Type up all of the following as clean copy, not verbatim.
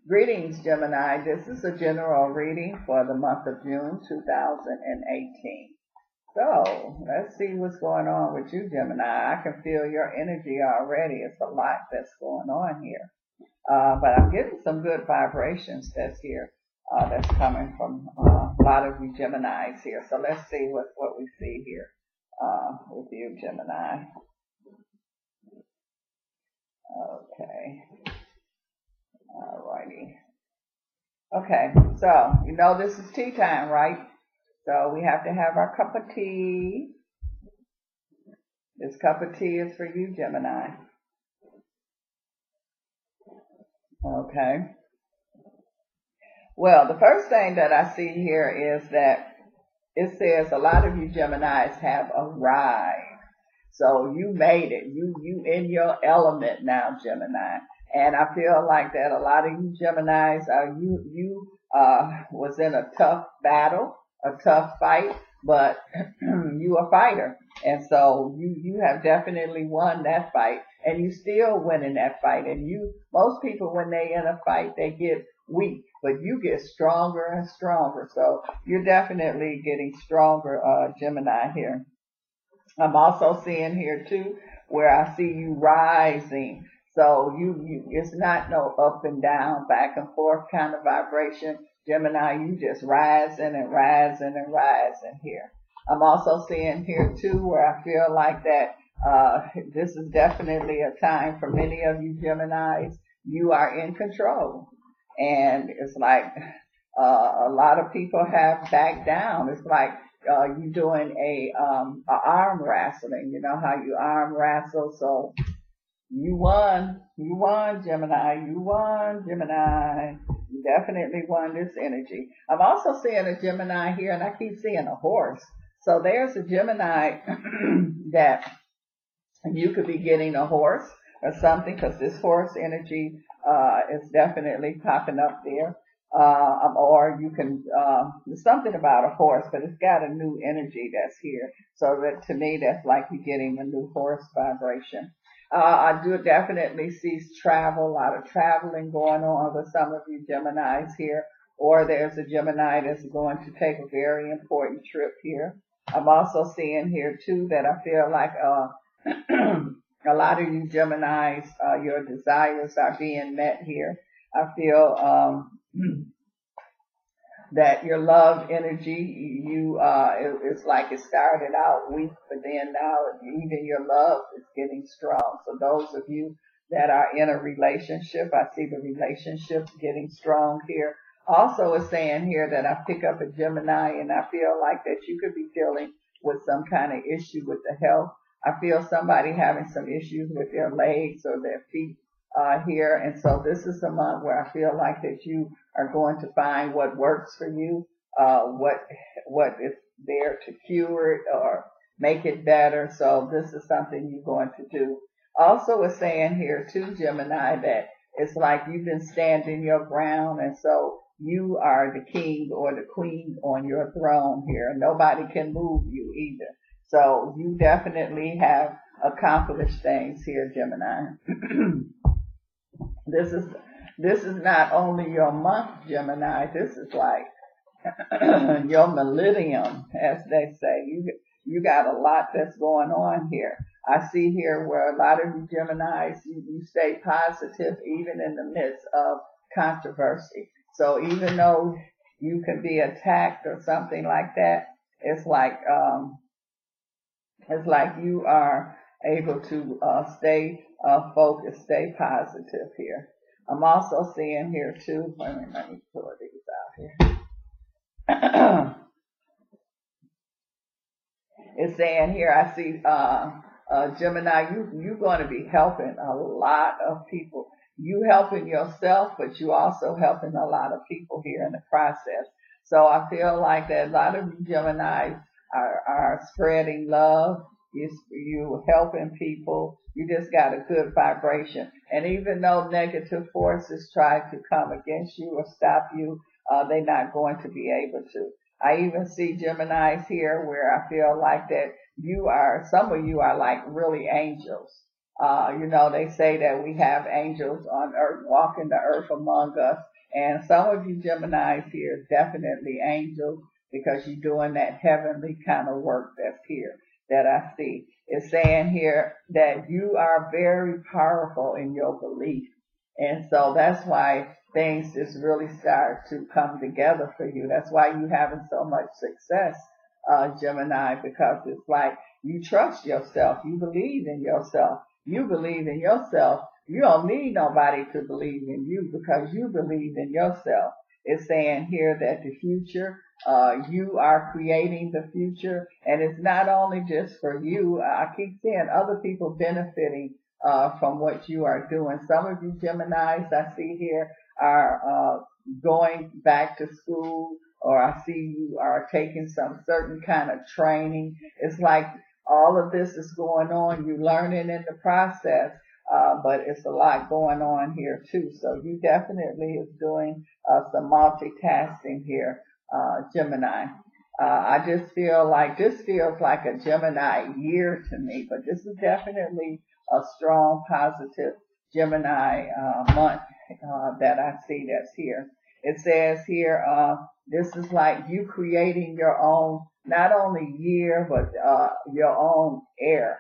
Greetings, Gemini. This is a general reading for the month of June 2018. So, let's see what's going on with you, Gemini. I can feel your energy already. It's a lot that's going on here. But I'm getting some good vibrations that's here, that's coming from a lot of you Geminis here. So let's see what we see here with you, Gemini. Okay. Alrighty. Okay, so you know this is tea time, right? So we have to have our cup of tea. This cup of tea is for you, Gemini. Okay. Well, the first thing that I see here is that it says a lot of you Geminis have arrived. So you made it. You in your element now, Gemini. And I feel like that a lot of you Geminis, you was in a tough battle, a tough fight, but you a fighter. And so you have definitely won that fight, and you still winning that fight. And most people, when they in a fight, they get weak, but you get stronger and stronger. So you're definitely getting stronger, Gemini here. I'm also seeing here too, where I see you rising. So it's not no up and down, back and forth kind of vibration. Gemini, you just rising and rising and rising here. I'm also seeing here too, where I feel like that, this is definitely a time for many of you Geminis. You are in control. And it's like, a lot of people have backed down. It's like, you doing a arm wrestling. You know how you arm wrestle. So you won, Gemini. You won, Gemini. You definitely won this energy. I'm also seeing a Gemini here, and I keep seeing a horse. So there's a Gemini that you could be getting a horse or something, because this horse energy is definitely popping up there. Or you can, there's something about a horse, but it's got a new energy that's here. So that to me, that's like you're getting a new horse vibration. I do definitely see travel, a lot of traveling going on with some of you Geminis here. Or there's a Gemini that's going to take a very important trip here. I'm also seeing here too that I feel like, a lot of you Geminis, your desires are being met here. I feel, that your love energy, it's like it started out weak, but then now even your love is getting strong. So those of you that are in a relationship, I see the relationship getting strong here. Also, it's saying here that I pick up a Gemini, and I feel like that you could be dealing with some kind of issue with the health. I feel somebody having some issues with their legs or their feet here. And so this is a month where I feel like that you are going to find what works for you, what is there to cure it or make it better. So this is something you're going to do. Also, it's saying here too, Gemini, that it's like you've been standing your ground, and so you are the king or the queen on your throne here. Nobody can move you either. So you definitely have accomplished things here, Gemini. This is not only your month, Gemini. This is like your millennium, as they say. You got a lot that's going on here. I see here where a lot of you Geminis, you stay positive even in the midst of controversy. So even though you can be attacked or something like that, it's like you are able to stay focused, stay positive here. I'm also seeing here too. Let me pull these out here. It's saying here, I see Gemini, you're going to be helping a lot of people. You helping yourself, but you also helping a lot of people here in the process. So I feel like that a lot of you Geminis are spreading love. You helping people. You just got a good vibration. And even though negative forces try to come against you or stop you, they're not going to be able to. I even see Geminis here where I feel like that some of you are like really angels. They say that we have angels on earth, walking the earth among us. And some of you Geminis here, definitely angels, because you're doing that heavenly kind of work that's here that I see. It's saying here that you are very powerful in your belief. And so that's why things just really start to come together for you. That's why you're having so much success, Gemini, because it's like you trust yourself. You believe in yourself. You believe in yourself. You don't need nobody to believe in you because you believe in yourself. It's saying here that the future, you are creating the future, and it's not only just for you. I keep seeing other people benefiting from what you are doing. Some of you Geminis I see here are going back to school, or I see you are taking some certain kind of training. It's like all of this is going on. You learning in the process, but it's a lot going on here too. So you definitely is doing some multitasking here, Gemini. I just feel like this feels like a Gemini year to me, but this is definitely a strong, positive Gemini month that I see that's here. It says here, this is like you creating your own, not only year, but your own air.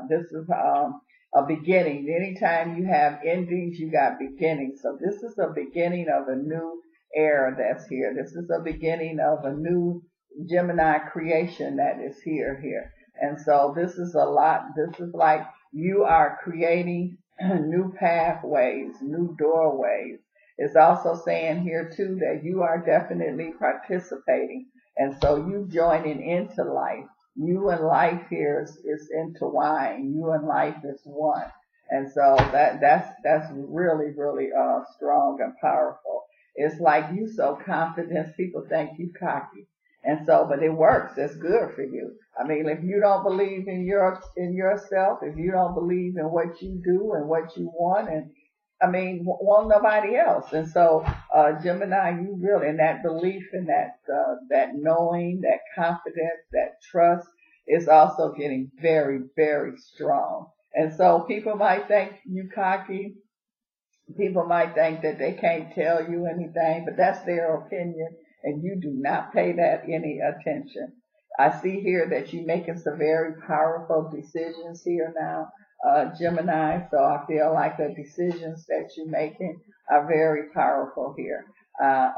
This is a beginning. Anytime you have endings, you got beginnings. So this is a beginning of a new era that's here. This is a beginning of a new Gemini creation that is here. And so this is a lot. This is like you are creating new pathways, new doorways. It's also saying here too that you are definitely participating. And so you joining into life. You and life here is intertwined. You and life is one. And so that's really, really strong and powerful. It's like you so confident, people think you cocky. And so, but it works. It's good for you. I mean, if you don't believe in yourself, if you don't believe in what you do and what you want, and I mean, want nobody else. And so, Gemini, you really, and that belief in that knowing, that confidence, that trust is also getting very, very strong. And so people might think you cocky. People might think that they can't tell you anything, but that's their opinion, and you do not pay that any attention. I see here that you're making some very powerful decisions here now, Gemini, so I feel like the decisions that you're making are very powerful here.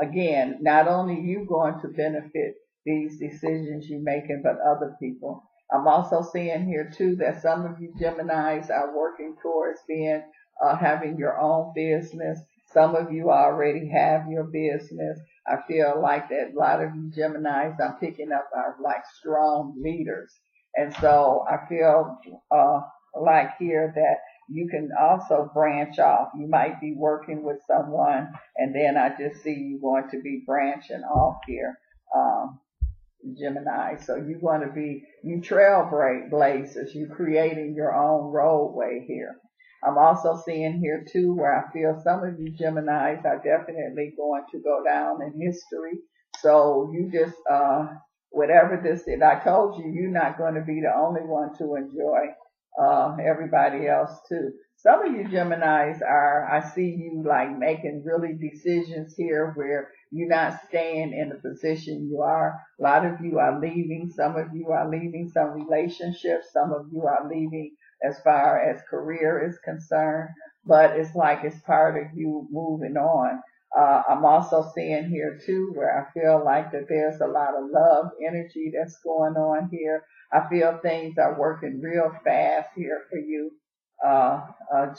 Again, not only you going to benefit these decisions you're making, but other people. I'm also seeing here too that some of you Geminis are working towards having your own business. Some of you already have your business. I feel like that a lot of you Geminis I'm picking up are like strong leaders. And so I feel like here that you can also branch off. You might be working with someone, and then I just see you going to be branching off here, Gemini. So you want to be, you trailblazers, you creating your own roadway here. I'm also seeing here too where I feel some of you Geminis are definitely going to go down in history. So you just, whatever this is, I told you, you're not going to be the only one to enjoy everybody else too. Some of you Geminis I see you like making really decisions here where you're not staying in the position you are. A lot of you are leaving. Some of you are leaving some relationships. Some of you are leaving as far as career is concerned, but it's like it's part of you moving on. I'm also seeing here too where I feel like that there's a lot of love energy that's going on here. I feel things are working real fast here for you,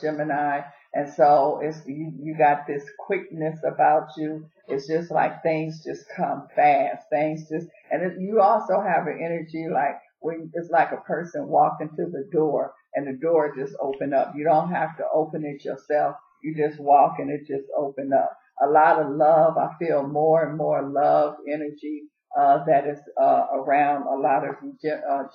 Gemini. And so it's, you got this quickness about you. It's just like things just come fast. Things just, and you also have an energy like when it's like a person walking to the door and the door just open up. You don't have to open it yourself. You just walk and it just open up. A lot of love. I feel more and more love energy that is around a lot of you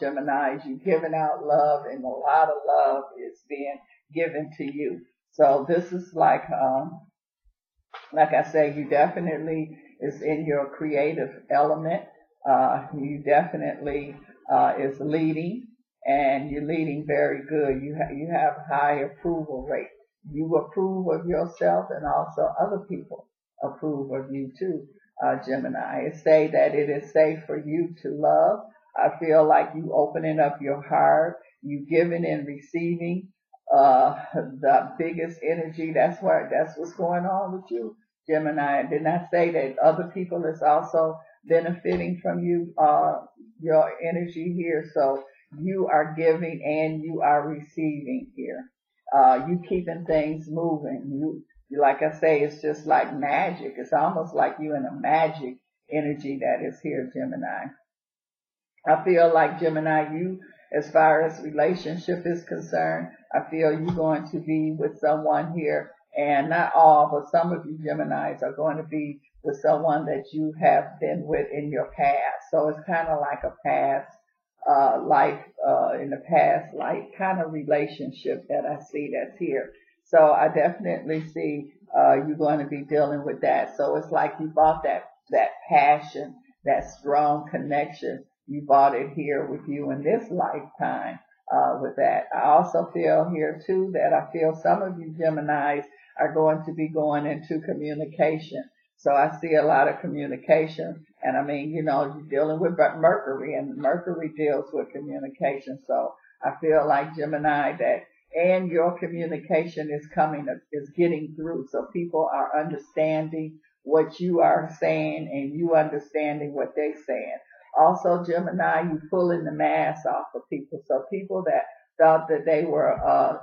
Geminis. You're giving out love, and a lot of love is being given to you. So this is like I say, you definitely is in your creative element. You definitely is leading, and you're leading very good. You have high approval rate. You approve of yourself, and also other people approve of you too, Gemini. It say that it is safe for you to love. I feel like you opening up your heart, you giving and receiving the biggest energy. That's what's going on with you, Gemini. Didn't I say that other people is also benefiting from you, your energy here? So you are giving and you are receiving here. You keeping things moving. Like I say, it's just like magic. It's almost like you in a magic energy that is here, Gemini. I feel like Gemini, you, as far as relationship is concerned, I feel you're going to be with someone here, and not all, but some of you Geminis are going to be with someone that you have been with in your past. So it's kind of like a past life, in the past life kind of relationship that I see that's here. So I definitely see you're going to be dealing with that. So it's like you bought that passion, that strong connection. You bought it here with you in this lifetime, with that. I also feel here too that I feel some of you Geminis are going to be going into communication. So I see a lot of communication, and I mean, you're dealing with Mercury, and Mercury deals with communication. So I feel like Gemini that, and your communication is getting through. So people are understanding what you are saying, and you understanding what they're saying. Also, Gemini, you pulling the mask off of people. So people that thought that they were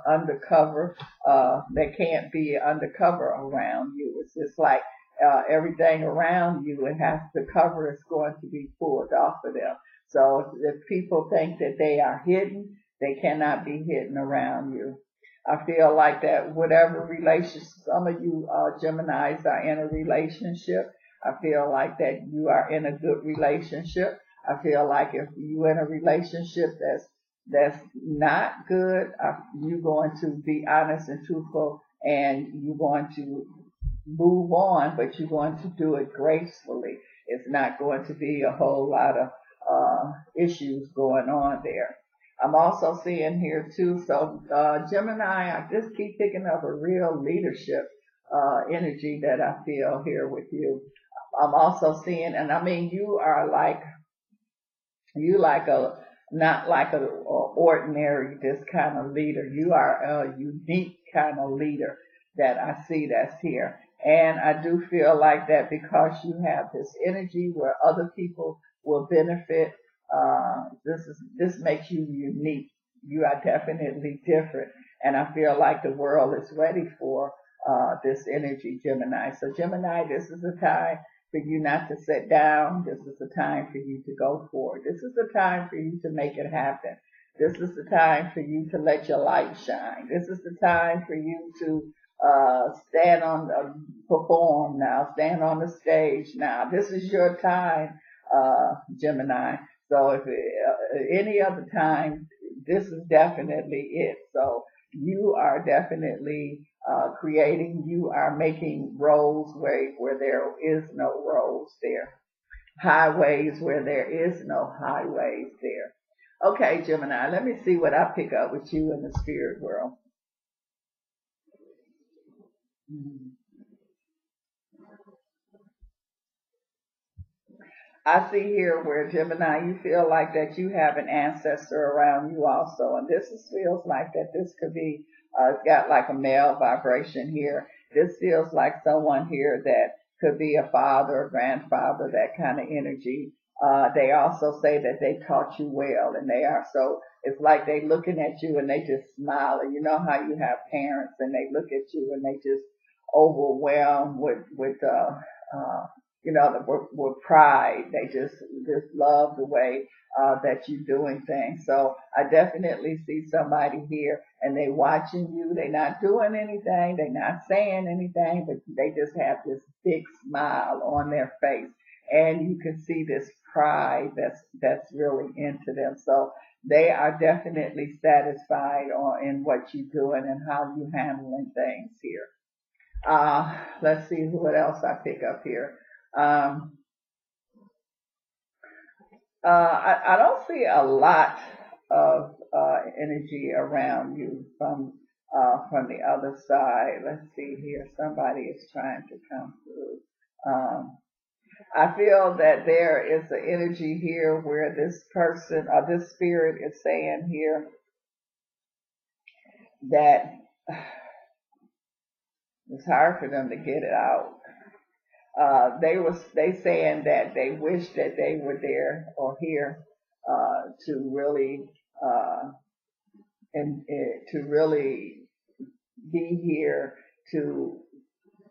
undercover, they can't be undercover around you. It's just like everything around you, it has the cover is going to be pulled off of them. So if people think that they are hidden, they cannot be hidden around you. I feel like that whatever relationship, some of you Geminis are in a relationship. I feel like that you are in a good relationship. I feel like if you're in a relationship that's not good, you're going to be honest and truthful, and you're going to move on, but you're going to do it gracefully. It's not going to be a whole lot of issues going on there. I'm also seeing here too, so Gemini, I just keep picking up a real leadership energy that I feel here with you. I'm also seeing, and I mean, you like a, not like a ordinary, this kind of leader. You are a unique kind of leader that I see that's here. And I do feel like that because you have this energy where other people will benefit. This makes you unique. You are definitely different. And I feel like the world is ready for this energy, Gemini. So Gemini, this is a time for you not to sit down. This is the time for you to go forward. This is the time for you to make it happen. This is the time for you to let your light shine. This is the time for you to perform now, stand on the stage now. This is your time, Gemini. So if any other time, this is definitely it. So you are definitely creating, you are making roads where there is no roads there. Highways where there is no highways there. Okay, Gemini, let me see what I pick up with you in the spirit world. I see here where Gemini, you feel like that you have an ancestor around you also, and feels like that this could be, it's got like a male vibration here. This feels like someone here that could be a father, a grandfather, that kind of energy. They also say that they taught you well, and they are so. It's like they looking at you and they just smile. And you know how you have parents and they look at you and they just overwhelmed with pride. They just love the way that you're doing things. So I definitely see somebody here and they watching you. They're not doing anything. They're not saying anything, but they just have this big smile on their face. And you can see this pride that's really into them. So they are definitely satisfied in what you're doing and how you're handling things here. Let's see what else I pick up here. I don't see a lot of energy around you from the other side. Let's see here. Somebody is trying to come through. I feel that there is an energy here where this person or this spirit is saying here that it's hard for them to get it out. They saying that they wish that they were there or here to really to really be here to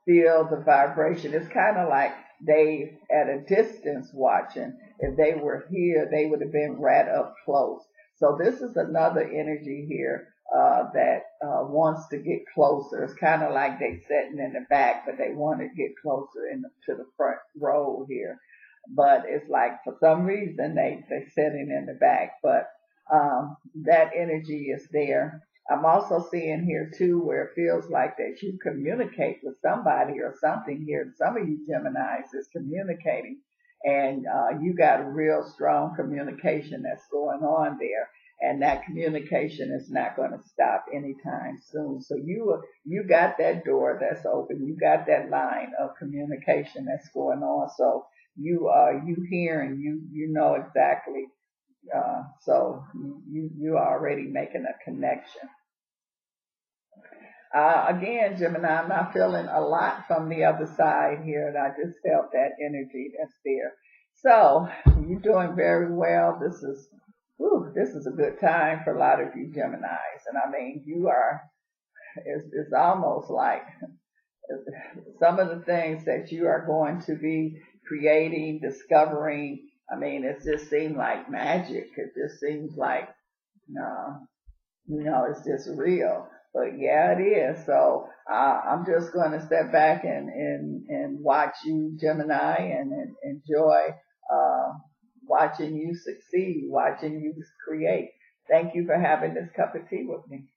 feel the vibration. It's kind of like they at a distance watching. If they were here, they would have been right up close. So this is another energy here that wants to get closer. It's kind of like they sitting in the back, but they want to get closer to the front row here. But it's like for some reason they're sitting in the back, but that energy is there. I'm also seeing here too where it feels like that you communicate with somebody or something here. Some of you Geminis is communicating, and you got a real strong communication that's going on there, and that communication is not going to stop anytime soon. So you got that door that's open. You got that line of communication that's going on. So you hearing, you know exactly. So you are already making a connection. Again, Gemini, I'm not feeling a lot from the other side here, and I just felt that energy that's there. So you're doing very well. This is a good time for a lot of you Geminis, and I mean you are. It's almost like some of the things that you are going to be creating, discovering. I mean, it just seems like magic. It just seems like, it's just real. But yeah, it is. So I'm just going to step back and watch you, Gemini, and enjoy watching you succeed, watching you create. Thank you for having this cup of tea with me.